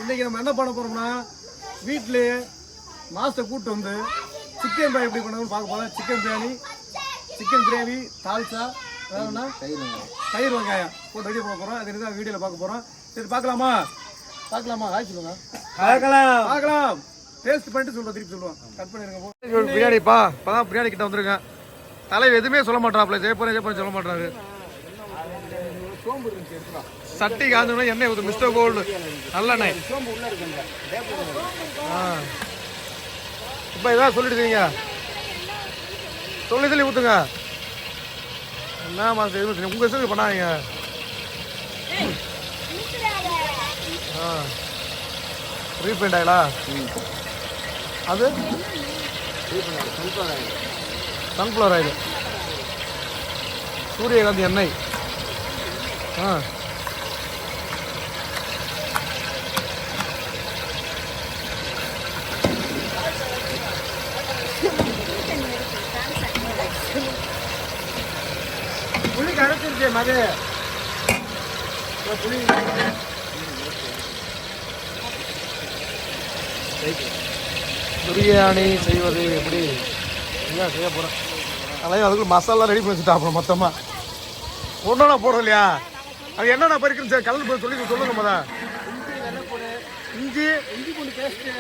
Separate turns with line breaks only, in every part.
இன்னைக்கு நம்ம என்ன பண்ண போறோம்னா வீட்டிலேயே மாஸ்டர் கூட்டு வந்து சிக்கன் பிரியாணி எப்படி பண்ணணும்னு பார்க்க போறோம். Chicken biryani, chicken gravy, dalcha, வேணும்னா தயிர் வெங்காயம் போட்டு ரெடி பண்ண போறோம். அது தான் வீடியோவில் பார்க்க போறோம். சரி பார்க்கலாமா? ஆய் சொல்லுங்க. பார்க்கலாம். டேஸ்ட் பண்ணிட்டு சொல்லுவோம், திருப்பி சொல்லுவோம். கட் பண்ணிருங்க. பிரியாணிப்பா இப்பதான் பிரியாணி கிட்ட வந்துருக்கேன். தலைவர் எதுவுமே சொல்ல மாட்டாப்ல. ஜெயப்போறேன் சொல்ல மாட்டாரு. சட்டி காஞ்சோன்னா எண்ணெய் ஊற்று. மிஸ்டர் கோல்டு நல்லெண்ணெய். இப்போ இதான் சொல்லிடுங்க. சொல்லி ஊற்றுங்க. என்ன மாதம் எதுவும் உங்கள் இஷ்டத்துக்கு பண்ணாதீங்க. ரீஃபைண்ட் ஆயிலா? அது சன்ஃப்ளவர் ஆயில், சூரியகாந்தி எண்ணெய். புளி கரைச்சிருச்சு மது. புளி பிரியாணி செய்வது எப்படி செய்ய போகிறேன். அதையும் அதுக்குள்ள மசாலா ரெடி பண்ணி வச்சுட்டா. மொத்தமாக ஒன்றா போடுறோம் இல்லையா? அது என்னென்ன பறிக்கணும் சார் கலந்து போய் சொல்லுங்க. மொதல் இஞ்சி பூண்டு பேஸ்ட்டு,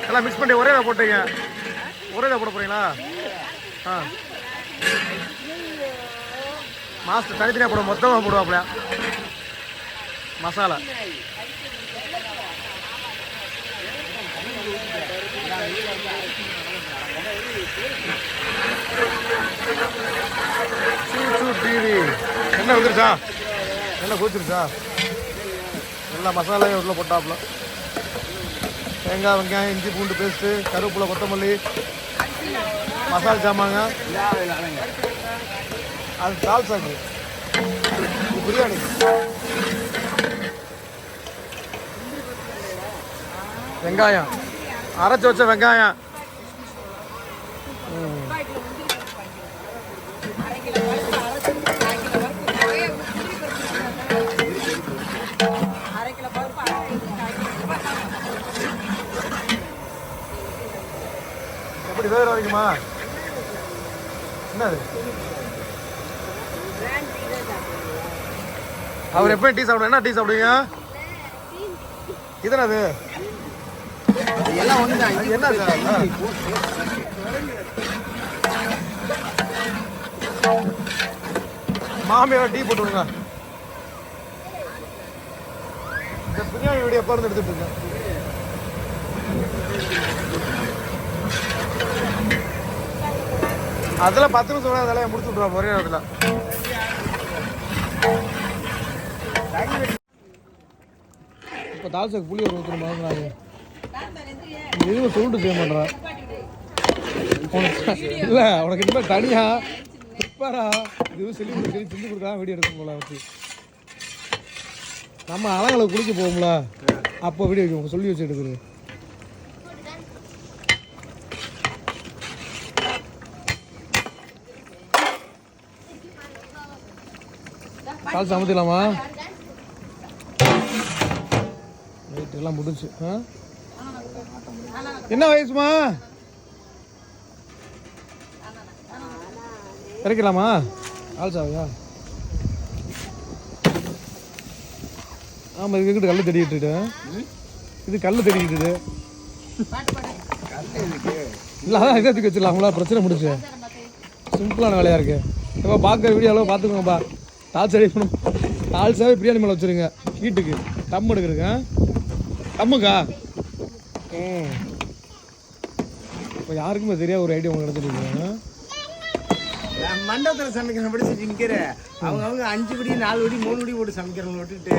எல்லாம் மிக்ஸ் பண்ணி ஒரே போட்டீங்க. ஒரே போட போகிறீங்களா? மாஸ்டர் தனித்தனியாக போடுவோம், மொத்தமாக போடுவாப்லையா மசாலா. டிவி என்ன வந்துருச்சா? என்ன கூச்சிருச்சா? எல்லா மசாலாயும் உள்ள போட்டாப்புல. தேங்காய், வெங்காயம், இஞ்சி பூண்டு பேஸ்ட்டு, கருவேப்பிலை, கொத்தமல்லி, மசாலா சாமாங்க. அது தால்சாக்கு, பிரியாணி. வெங்காயம் அரைச்சி வச்ச வெங்காயம். எப்படி வேற வரைக்குமா? என்னது அவர் எப்பயும் டீ சாப்பிடுங்க. என்ன டீ சாப்பிடுவீங்க? இதுனது என்ன மாமியார் டீ போட்டுருங்க. இந்த பிரியாணி வீடியோ எப்போ இருந்து எடுத்துட்டு இருக்கேன். அதில் 10 நிமிஷம் அதெல்லாம் முடிச்சு விட்ருவாங்க ஒரே நேரத்தில். இப்போ தால்சாக்கு புளி ஒரு ஊற்றுற மாதிரி எதுவும் சொல்லிட்டு செய்ய மாட்டேறான். இல்லை உனக்கு இந்த மாதிரி தனியாக ப்ரிப்பேரா இதுவும் செஞ்சு கொடுத்தா வீடியோ எடுக்கும் போல வச்சு. நம்ம அலங்களை குளிக்க போவோம்ல, அப்போ வீடியோ வைக்க சொல்லி வச்சு எடுக்குது. கால் சமைச்சிடலாமா? நைட் எல்லாம் முடிஞ்சு. என்ன வயசுமா? இறக்கலாமா? ஆள் சாவையா? ஆமாம், இதுக்கிட்ட கல் தெடிக்கிட்டு. இது கல் தெடிக்கிட்டு. இல்லை அதான் இதை தூக்கி வச்சிடலாங்களா? பிரச்சனை முடிச்சு. சிம்பிளான வேலையாக இருக்குது. இப்போ பார்க்குற வீடியோவில் பார்த்துக்கோங்கப்பா. தால்சா ரெடி பண்ணும். தால்சாவே பிரியாணி மேலே வச்சுருங்க. வீட்டுக்கு டம் எடுக்கிறதுங்க. டம்முக்கா இப்போ யாருக்குமே தெரியாது ஒரு ஐடியா உங்களுக்கு எடுத்துட்டு
மண்டபத்தில் சமைக்கிற படி நிற்கிற அவங்க 5 படி 4 படி 3 படி போட்டு சமைக்கிறவங்க விட்டுட்டு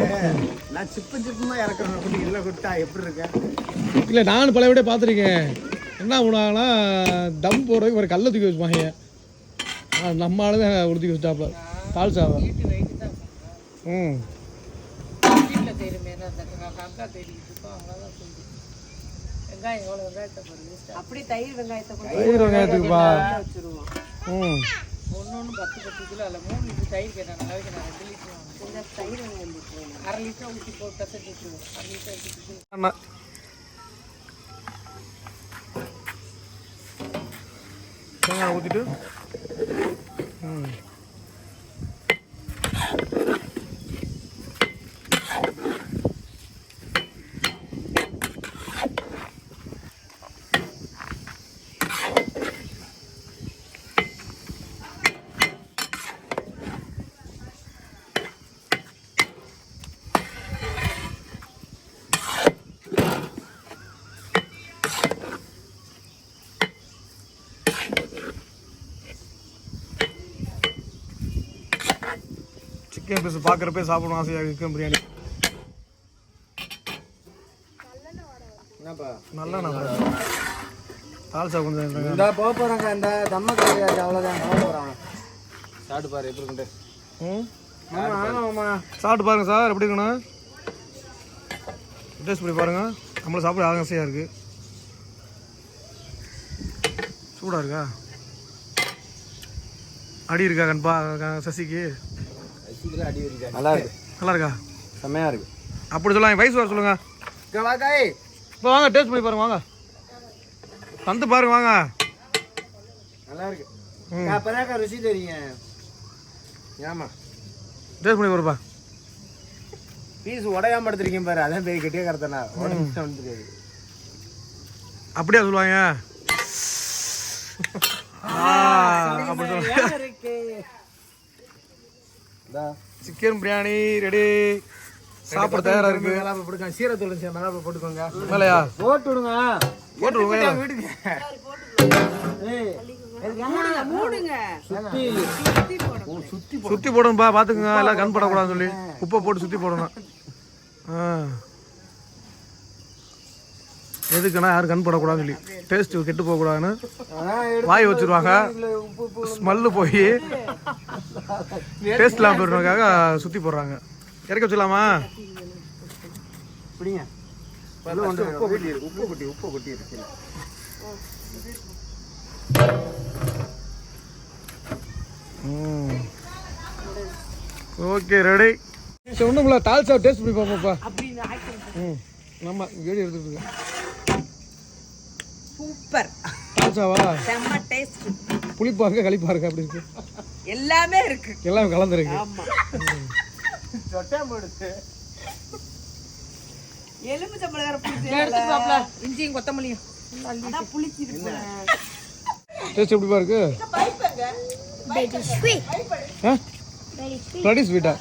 நான் சிப்பமா இறக்குறவங்க படி எல்லாம் கொடுத்தா எப்படி இருக்கேன்?
இல்லை நானும் பல விட பார்த்துருக்கேன். என்ன பண்ணுவாங்கன்னா டம் போடுறதுக்கு ஒரு கல்லை தூக்கி வச்சுப்பாங்க. நம்மளால தான் உடுத்தி வச்சுட்டாப்ப தால்சாவை.
தயிர்
வெங்காயத்துக்குப்பா.
ஒன்று 10 கிலோ அல்ல 3 லிட்டர் தயிர் கேட்டாங்க. 2 லிட்டர் அரை லிட்டர் ஊற்றி போட்டு அரை லிட்டர் ஊற்றிட்டு
அண்ணா தேங்காய் ஊற்றிட்டு சிக்கன் பீஸ் பார்க்குறப்பே சாப்பிடணும் ஆசையாக சிக்கன் பிரியாணி.
என்னப்பா
நல்லா நம்ம தால்சா கொஞ்சம்
இந்த போக போகிறாங்க இந்த தம்ம கிடையாது அவ்வளோதான் போக போகிறாங்க. சாப்பிட்டு பாரு எப்படி இருக்குண்டு. ஆமாம்மா
சாப்பிட்டு பாருங்க சார் எப்படி இருக்கணும் டேஸ்ட் பண்ணி பாருங்க. நம்மளும் சாப்பிட ஆசையாக இருக்குது. சூடாக இருக்கா அடி இருக்கா கண்பா சசிக்கு
அடி இருக்கா நல்லா இருக்கு
நல்லா இருக்கா
செம்மையாக இருக்கு
அப்படி சொல்லலாம் வயசு வர சொல்லுங்க.
வாக்காய்
இப்போ வாங்க டேஸ்ட் பண்ணி பாருங்க வாங்க வந்து பாருங்க வாங்க
நல்லா இருக்கு அப்பதாக்கா ருசி தெரியும். ஏமா
டேஸ்ட் பண்ணி பாருப்பா.
பீஸ் உடையாம எடுத்துருக்கேன் பாரு அதான் பெரிய கட்டியே கரெக்டானா உடம்பு வந்துருக்காது
அப்படியா சொல்லுவாங்க. அப்படி சொல்லுவாங்க. சிக்கன் பிரியாணி ரெடி சாப்பிட தயாரா இருக்கு.
போட்டுக்கோங்க சீரத்தூள் மிளகா போட்டுக்கோங்க
மேலையா
போட்டு விடுங்க
போட்டு விடுங்க.
வீட்டுக்கு
சுத்தி போடணும்பா பாத்துக்கோங்க எல்லாம் கண் படக்கூடாதுன்னு சொல்லி உப்பை போட்டு சுத்தி போடணும். எதுக்குன்னா யாரும் கண் படக்கூடாதுன்னு சொல்லி டேஸ்ட் கெட்டு போகக்கூடாதுன்னு வாய் வச்சிருவாங்க. ஸ்மெல்லு போய் டேஸ்ட்லாம் போடுறதுக்காக சுத்தி போடுறாங்க. இறக்க வச்சிடலாமா?
பிடிங்க உப்பு கொட்டி இருக்கு.
Okay ready. ஒன்றும் தால்சா டேஸ்ட் பண்ணி பார்ப்போம்ப்பா. நம்ம வீடியோ எடுத்துட்டு இருக்கேன்.
சூப்பர்
தால்சாவா
செம்ம டேஸ்ட்.
புளிப்பா இருக்க களிப்பா இருக்க அப்படி இருக்கு
எல்லாமே இருக்கு
எல்லாம் கலந்துருக்கு.
ஆமா எலுமிச்சம்பழம் வேற புளிச்சு இஞ்சியும் கொத்தமல்லியும் அதான் புளிச்சு இருக்கு.
டேஸ்ட் எப்படிப்பா இருக்கு?
Very sweet.
ரெடி ஸ்வீட்டா?